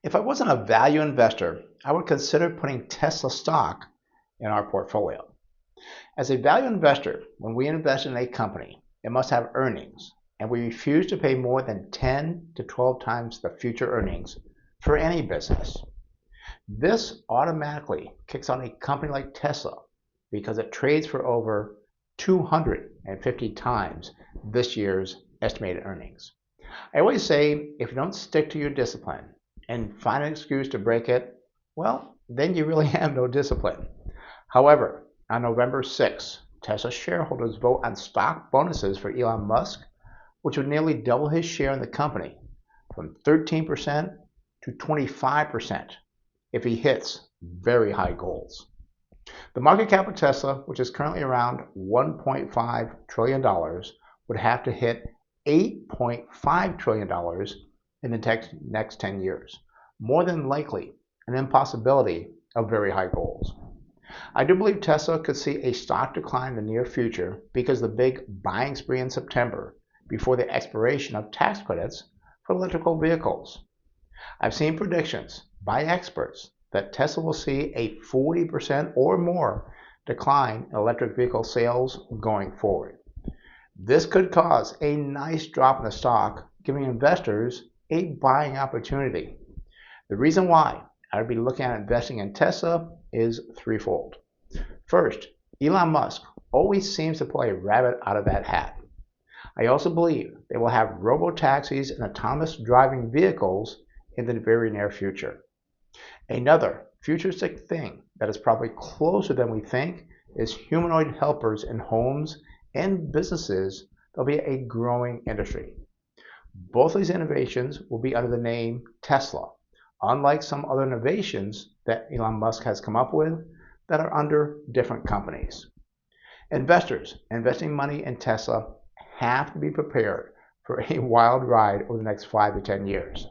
If I wasn't a value investor, I would consider putting Tesla stock in our portfolio. As a value investor, when we invest in a company, it must have earnings, and we refuse to pay more than 10 to 12 times the future earnings for any business. This automatically kicks on a company like Tesla because it trades for over 250 times this year's estimated earnings. I always say if you don't stick to your discipline and find an excuse to break it, well, then you really have no discipline. However, on November 6th, Tesla shareholders vote on stock bonuses for Elon Musk, which would nearly double his share in the company from 13% to 25% if he hits very high goals. The market cap of Tesla, which is currently around $1.5 trillion, would have to hit $8.5 trillion in the next 10 years, more than likely an impossibility of very high goals. I do believe Tesla could see a stock decline in the near future because of the big buying spree in September before the expiration of tax credits for electrical vehicles. I've seen predictions by experts that Tesla will see a 40% or more decline in electric vehicle sales going forward. This could cause a nice drop in the stock, giving investors a buying opportunity. The reason why I would be looking at investing in Tesla is threefold. First, Elon Musk always seems to pull a rabbit out of that hat. I also believe they will have robo-taxis and autonomous driving vehicles in the very near future. Another futuristic thing that is probably closer than we think is humanoid helpers in homes and businesses. There'll be a growing industry. Both of these innovations will be under the name Tesla, unlike some other innovations that Elon Musk has come up with that are under different companies. Investors investing money in Tesla have to be prepared for a wild ride over the next 5 to 10 years.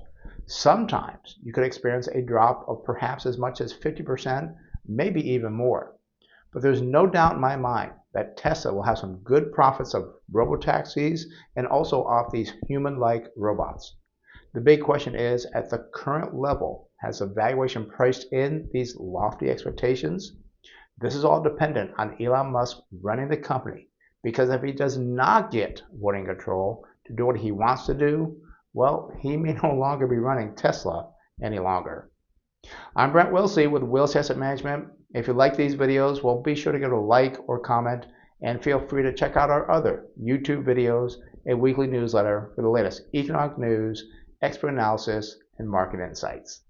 Sometimes you could experience a drop of perhaps as much as 50%, maybe even more. But there's no doubt in my mind that Tesla will have some good profits of robotaxis and also off these human-like robots. The big question is, at the current level, has the valuation priced in these lofty expectations? This is all dependent on Elon Musk running the company, because if he does not get voting control to do what he wants to do, well, he may no longer be running Tesla any longer. I'm Brent Wilsey with Wilsey Asset Management. If you like these videos, well, be sure to give it a like or comment, and feel free to check out our other YouTube videos and weekly newsletter for the latest economic news, expert analysis, and market insights.